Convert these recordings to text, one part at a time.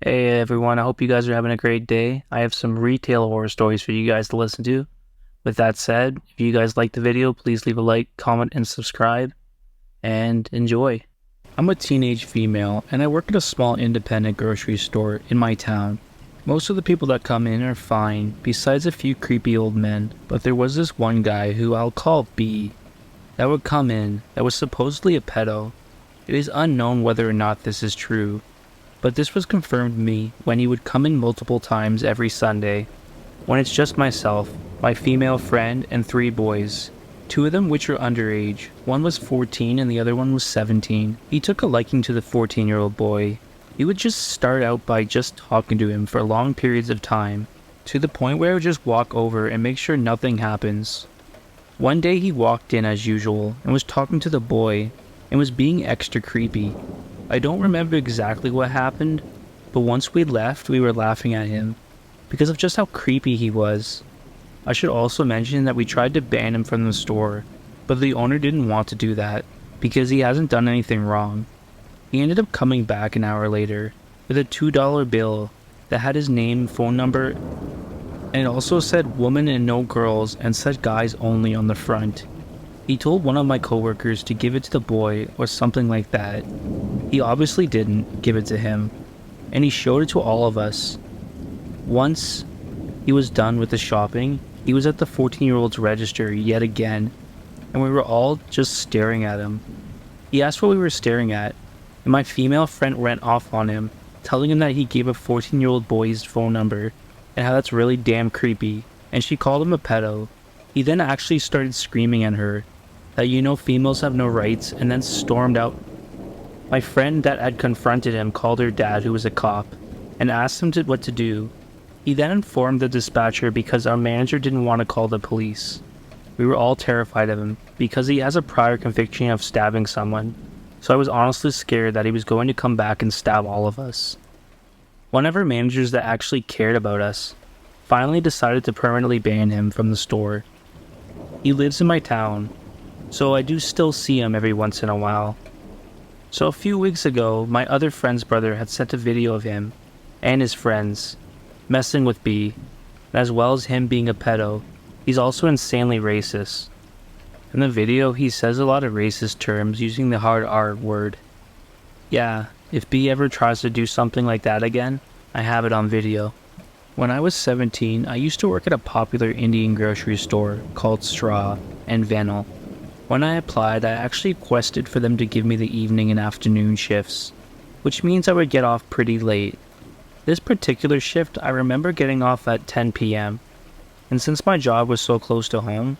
Hey everyone, I hope you guys are having a great day. I have some retail horror stories for you guys to listen to. With that said, if you guys like the video, please leave a like, comment, and subscribe, and enjoy. I'm a teenage female, and I work at a small independent grocery store in my town. Most of the people that come in are fine, besides a few creepy old men, but there was this one guy who I'll call B, that would come in, that was supposedly a pedo. It is unknown whether or not this is true, but this was confirmed to me when he would come in multiple times every Sunday, when it's just myself, my female friend, and 3 boys. 2 of them which were underage. One was 14 and the other one was 17. He took a liking to the 14-year-old boy. He would just start out by just talking to him for long periods of time, to the point where I would just walk over and make sure nothing happens. One day he walked in as usual and was talking to the boy and was being extra creepy. I don't remember exactly what happened, but once we left, we were laughing at him because of just how creepy he was. I should also mention that we tried to ban him from the store, but the owner didn't want to do that because he hasn't done anything wrong. He ended up coming back an hour later with a $2 bill that had his name and phone number, and it also said woman and no girls and said guys only on the front. He told one of my coworkers to give it to the boy or something like that. He obviously didn't give it to him, and he showed it to all of us. Once he was done with the shopping, he was at the 14-year-old's register yet again, and we were all just staring at him. He asked what we were staring at, and my female friend went off on him, telling him that he gave a 14-year-old boy his phone number, and how that's really damn creepy, and she called him a pedo. He then actually started screaming at her that females have no rights, and then stormed out. My friend that had confronted him called her dad, who was a cop, and asked him what to do. He then informed the dispatcher because our manager didn't want to call the police. We were all terrified of him because he has a prior conviction of stabbing someone, so I was honestly scared that he was going to come back and stab all of us. One of our managers that actually cared about us finally decided to permanently ban him from the store. He lives in my town, so I do still see him every once in a while. So a few weeks ago, my other friend's brother had sent a video of him and his friends messing with B, and as well as him being a pedo, he's also insanely racist. In the video, he says a lot of racist terms using the hard R word. Yeah, if B ever tries to do something like that again, I have it on video. When I was 17, I used to work at a popular Indian grocery store called Straw and Venel. When I applied, I actually requested for them to give me the evening and afternoon shifts, which means I would get off pretty late. This particular shift, I remember getting off at 10 p.m., and since my job was so close to home,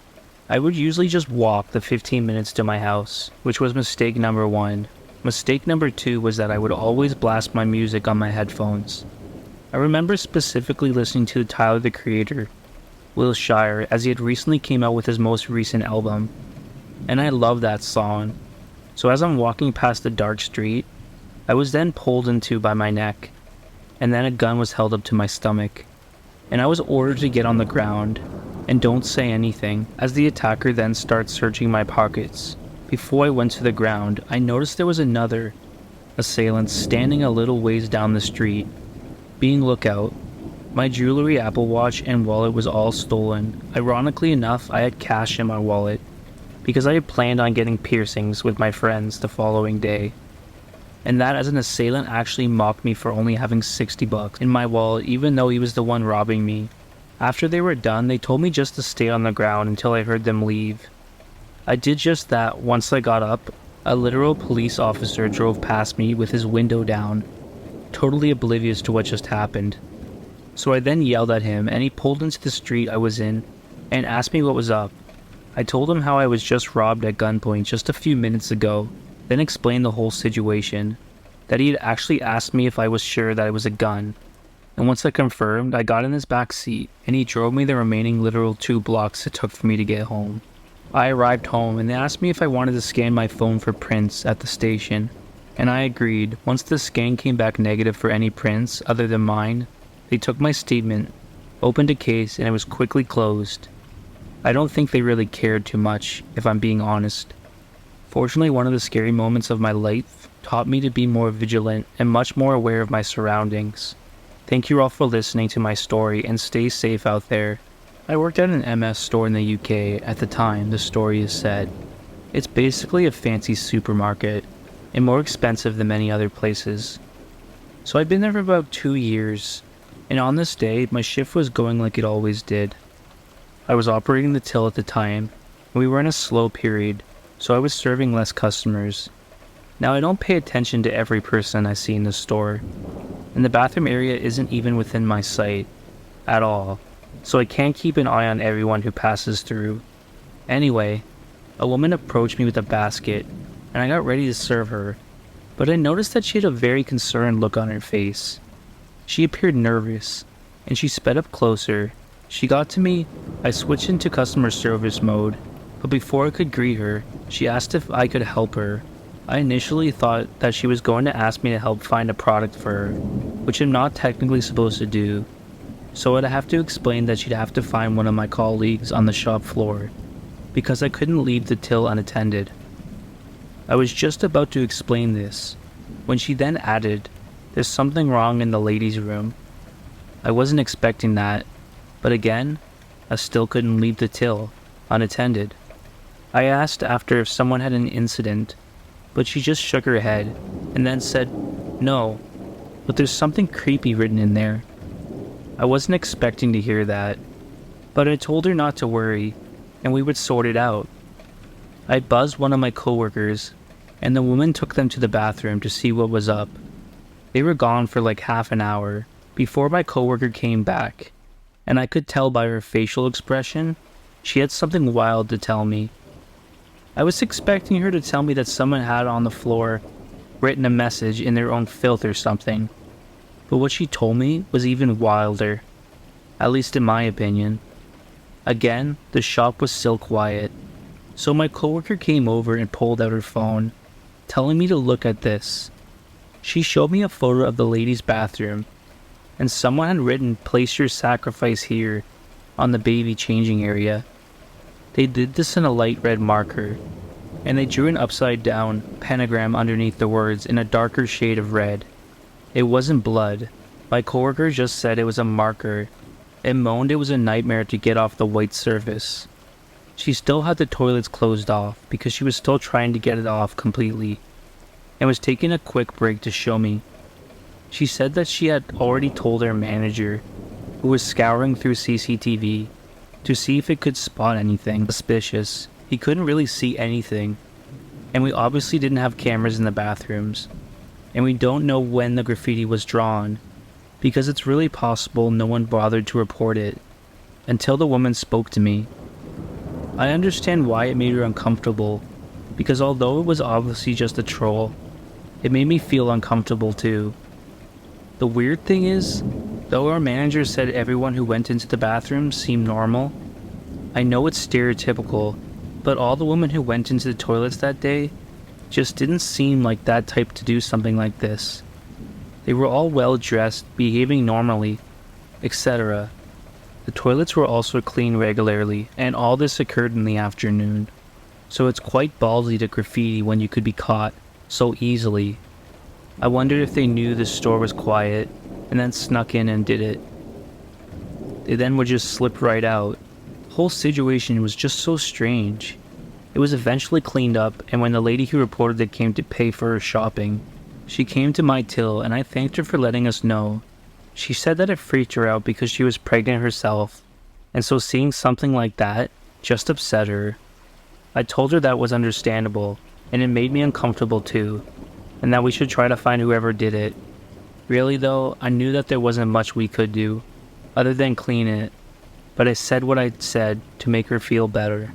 I would usually just walk the 15 minutes to my house, which was mistake number 1. Mistake number 2 was that I would always blast my music on my headphones. I remember specifically listening to Tyler the Creator, Will Shire, as he had recently came out with his most recent album, and I love that song. So as I'm walking past the dark street, I was then pulled into by my neck, and then a gun was held up to my stomach, and I was ordered to get on the ground and don't say anything, as the attacker then starts searching my pockets. Before I went to the ground, I noticed there was another assailant standing a little ways down the street, being lookout. My jewelry, Apple Watch, and wallet was all stolen. Ironically enough, I had cash in my wallet, because I had planned on getting piercings with my friends the following day. And that as an assailant actually mocked me for only having $60 in my wallet, even though he was the one robbing me. After they were done, they told me just to stay on the ground until I heard them leave. I did just that. Once I got up, a literal police officer drove past me with his window down, totally oblivious to what just happened. So I then yelled at him, and he pulled into the street I was in and asked me what was up. I told him how I was just robbed at gunpoint just a few minutes ago, then explained the whole situation, that he had actually asked me if I was sure that it was a gun, and once I confirmed, I got in his back seat, and he drove me the remaining literal 2 blocks it took for me to get home. I arrived home, and they asked me if I wanted to scan my phone for prints at the station, and I agreed. Once the scan came back negative for any prints other than mine, they took my statement, opened a case, and it was quickly closed. I don't think they really cared too much, if I'm being honest. Fortunately, one of the scary moments of my life taught me to be more vigilant and much more aware of my surroundings. Thank you all for listening to my story and stay safe out there. I worked at an MS store in the UK at the time the story is set. It's basically a fancy supermarket and more expensive than many other places. So I've been there for about 2 years, and on this day my shift was going like it always did. I was operating the till at the time, and we were in a slow period, so I was serving less customers. Now I don't pay attention to every person I see in the store, and the bathroom area isn't even within my sight at all, so I can't keep an eye on everyone who passes through. Anyway, a woman approached me with a basket, and I got ready to serve her, but I noticed that she had a very concerned look on her face. She appeared nervous, and she sped up closer. She got to me, I switched into customer service mode, but before I could greet her, she asked if I could help her. I initially thought that she was going to ask me to help find a product for her, which I'm not technically supposed to do, so I'd have to explain that she'd have to find one of my colleagues on the shop floor, because I couldn't leave the till unattended. I was just about to explain this, when she then added, "There's something wrong in the ladies' room." I wasn't expecting that, but again, I still couldn't leave the till unattended. I asked after if someone had an incident, but she just shook her head and then said, "No, but there's something creepy written in there." I wasn't expecting to hear that, but I told her not to worry and we would sort it out. I buzzed one of my coworkers, and the woman took them to the bathroom to see what was up. They were gone for like half an hour before my coworker came back, and I could tell by her facial expression she had something wild to tell me. I was expecting her to tell me that someone had on the floor written a message in their own filth or something, but what she told me was even wilder, at least in my opinion. Again, the shop was still quiet, so my coworker came over and pulled out her phone, telling me to look at this. She showed me a photo of the ladies' bathroom, and someone had written "Place your sacrifice here" on the baby changing area. They did this in a light red marker, and they drew an upside down pentagram underneath the words in a darker shade of red. It wasn't blood. My coworker just said it was a marker, and moaned it was a nightmare to get off the white surface. She still had the toilets closed off because she was still trying to get it off completely, and was taking a quick break to show me. She said that she had already told her manager, who was scouring through CCTV, to see if it could spot anything suspicious. He couldn't really see anything, and we obviously didn't have cameras in the bathrooms, and we don't know when the graffiti was drawn, because it's really possible no one bothered to report it until the woman spoke to me. I understand why it made her uncomfortable, because although it was obviously just a troll, it made me feel uncomfortable too. The weird thing is, though our manager said everyone who went into the bathroom seemed normal, I know it's stereotypical, but all the women who went into the toilets that day just didn't seem like that type to do something like this. They were all well dressed, behaving normally, etc. The toilets were also cleaned regularly, and all this occurred in the afternoon, so it's quite ballsy to graffiti when you could be caught so easily. I wondered if they knew the store was quiet and then snuck in and did it. They then would just slip right out. The whole situation was just so strange. It was eventually cleaned up, and when the lady who reported it came to pay for her shopping, she came to my till and I thanked her for letting us know. She said that it freaked her out because she was pregnant herself, and so seeing something like that just upset her. I told her that was understandable, and it made me uncomfortable too, and that we should try to find whoever did it. Really though, I knew that there wasn't much we could do, other than clean it, but I said what I said to make her feel better.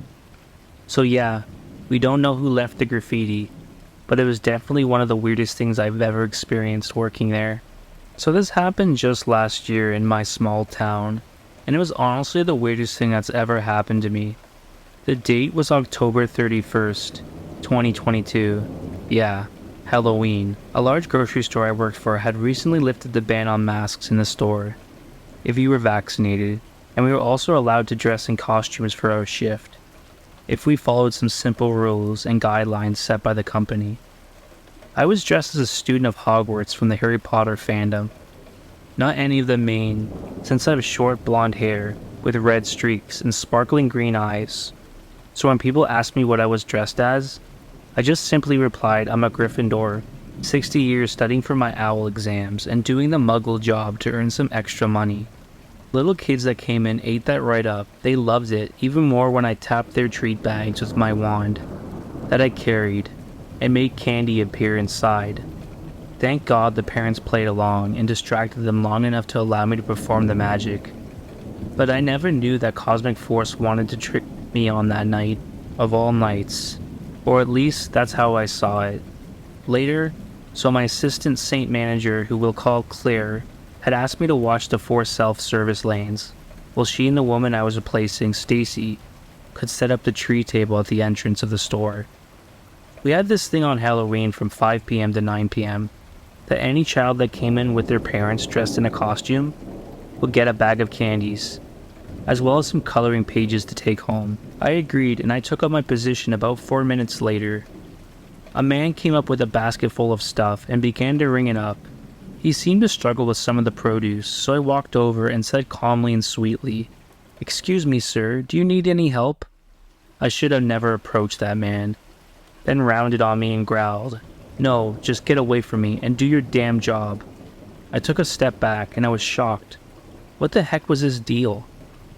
So yeah, we don't know who left the graffiti, but it was definitely one of the weirdest things I've ever experienced working there. So this happened just last year in my small town, and it was honestly the weirdest thing that's ever happened to me. The date was October 31st, 2022. Yeah, Halloween. A large grocery store I worked for had recently lifted the ban on masks in the store, if you were vaccinated, and we were also allowed to dress in costumes for our shift, if we followed some simple rules and guidelines set by the company. I was dressed as a student of Hogwarts from the Harry Potter fandom. Not any of the main, since I have short blonde hair with red streaks and sparkling green eyes. So when people asked me what I was dressed as, I just simply replied I'm a Gryffindor, 60 years studying for my owl exams and doing the muggle job to earn some extra money. Little kids that came in ate that right up. They loved it, even more when I tapped their treat bags with my wand that I carried and made candy appear inside. Thank God the parents played along and distracted them long enough to allow me to perform the magic. But I never knew that Cosmic Force wanted to trick me on that night, of all nights. Or at least that's how I saw it. Later, so my assistant saint manager, who we'll call Claire, had asked me to watch the 4 self-service lanes, while she and the woman I was replacing, Stacy, could set up the tree table at the entrance of the store. We had this thing on Halloween from 5 p.m. to 9 p.m. that any child that came in with their parents dressed in a costume would get a bag of candies, as well as some coloring pages to take home. I agreed, and I took up my position about 4 minutes later. A man came up with a basket full of stuff and began to ring it up. He seemed to struggle with some of the produce, so I walked over and said calmly and sweetly, "Excuse me, sir, do you need any help?" I should have never approached that man. Then rounded on me and growled, "No, just get away from me and do your damn job." I took a step back and I was shocked. What the heck was his deal?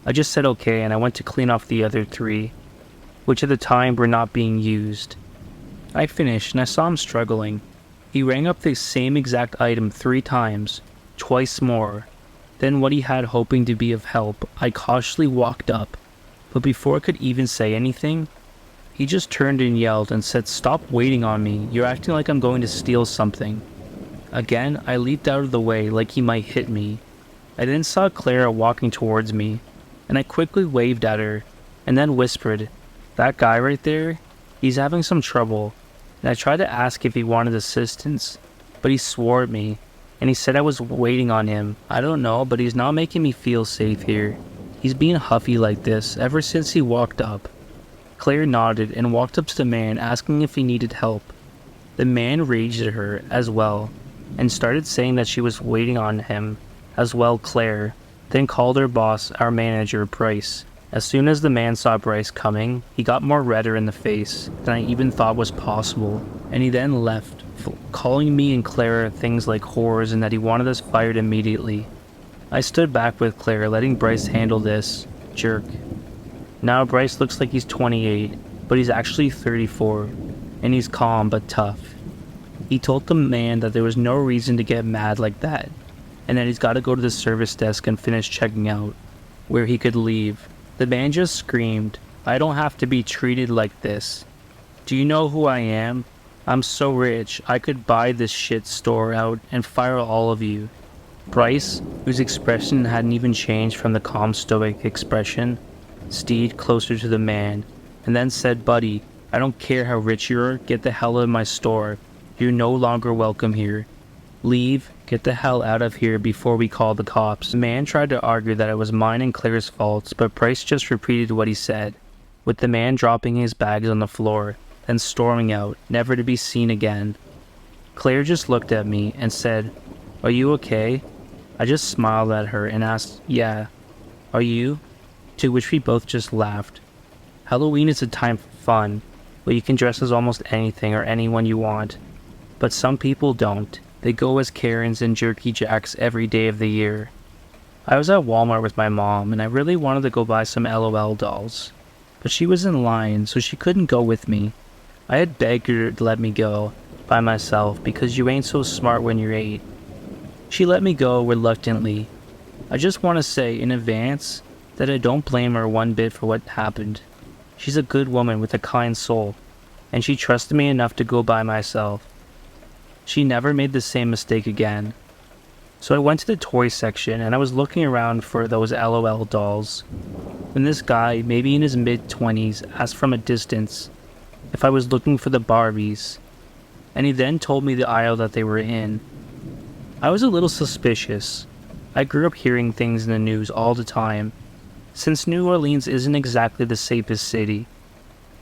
I just said okay and I went to clean off the other 3, which at the time were not being used. I finished and I saw him struggling. He rang up the same exact item 3 times, twice more. Then what he had hoping to be of help, I cautiously walked up, but before I could even say anything, he just turned and yelled and said, "Stop waiting on me, you're acting like I'm going to steal something." Again, I leaped out of the way like he might hit me. I then saw Clara walking towards me, and I quickly waved at her, and then whispered, "That guy right there, he's having some trouble." And I tried to ask if he wanted assistance, but he swore at me, and he said I was waiting on him. I don't know, but he's not making me feel safe here. He's being huffy like this ever since he walked up. Claire nodded and walked up to the man asking if he needed help. The man raged at her as well, and started saying that she was waiting on him, as well Claire, then called her boss, our manager, Bryce. As soon as the man saw Bryce coming, he got more redder in the face than I even thought was possible, and he then left, calling me and Clara things like whores and that he wanted us fired immediately. I stood back with Claire, letting Bryce handle this jerk. Now Bryce looks like he's 28, but he's actually 34, and he's calm but tough. He told the man that there was no reason to get mad like that, and that he's got to go to the service desk and finish checking out, where he could leave. The man just screamed, "I don't have to be treated like this. Do you know who I am? I'm so rich, I could buy this shit store out and fire all of you." Bryce, whose expression hadn't even changed from the calm stoic expression, steed closer to the man, and then said, "Buddy, I don't care how rich you are, get the hell out of my store. You're no longer welcome here. Leave, get the hell out of here before we call the cops." The man tried to argue that it was mine and Claire's faults, but Bryce just repeated what he said, with the man dropping his bags on the floor, then storming out, never to be seen again. Claire just looked at me and said, "Are you okay?" I just smiled at her and asked, "Yeah, are you?" To which we both just laughed. Halloween is a time for fun, where you can dress as almost anything or anyone you want. But some people don't. They go as Karens and Jerky Jacks every day of the year. I was at Walmart with my mom, and I really wanted to go buy some LOL dolls. But she was in line, so she couldn't go with me. I had begged her to let me go by myself because you ain't so smart when you're 8. She let me go reluctantly. I just want to say in advance that I don't blame her one bit for what happened. She's a good woman with a kind soul, and she trusted me enough to go by myself. She never made the same mistake again. So I went to the toy section and I was looking around for those LOL dolls, when this guy, maybe in his mid-20s, asked from a distance if I was looking for the Barbies, and he then told me the aisle that they were in. I was a little suspicious. I grew up hearing things in the news all the time, since New Orleans isn't exactly the safest city.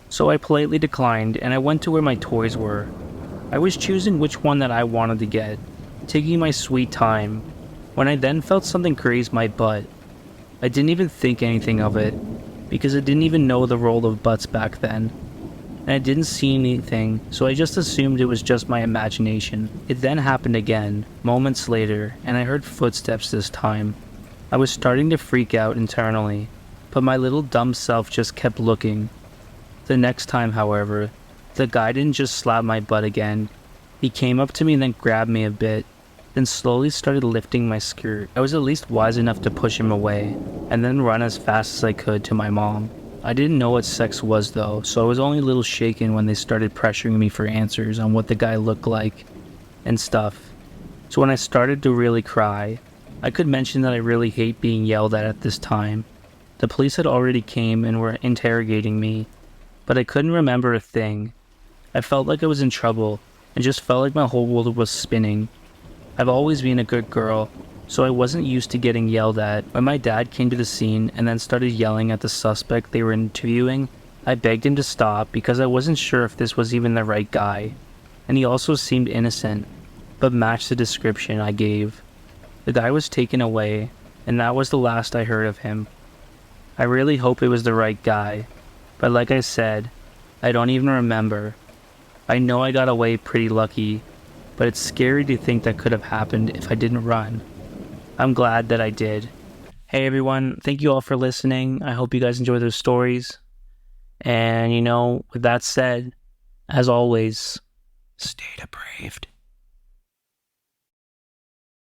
So I politely declined and I went to where my toys were. I was choosing which one that I wanted to get, taking my sweet time, when I then felt something graze my butt. I didn't even think anything of it, because I didn't even know the role of butts back then, and I didn't see anything, so I just assumed it was just my imagination. It then happened again, moments later, and I heard footsteps this time. I was starting to freak out internally, but my little dumb self just kept looking. The next time, however, the guy didn't just slap my butt again. He came up to me and then grabbed me a bit, then slowly started lifting my skirt. I was at least wise enough to push him away, and then run as fast as I could to my mom. I didn't know what sex was though, so I was only a little shaken when they started pressuring me for answers on what the guy looked like and stuff. So when I started to really cry, I could mention that I really hate being yelled at this time. The police had already came and were interrogating me, but I couldn't remember a thing. I felt like I was in trouble, and just felt like my whole world was spinning. I've always been a good girl, so I wasn't used to getting yelled at. When my dad came to the scene and then started yelling at the suspect they were interviewing, I begged him to stop because I wasn't sure if this was even the right guy, and he also seemed innocent, but matched the description I gave. The guy was taken away, and that was the last I heard of him. I really hope it was the right guy, but like I said, I don't even remember. I know I got away pretty lucky, but it's scary to think that could have happened if I didn't run. I'm glad that I did. Hey everyone, thank you all for listening. I hope you guys enjoy those stories. And with that said, as always, stay depraved.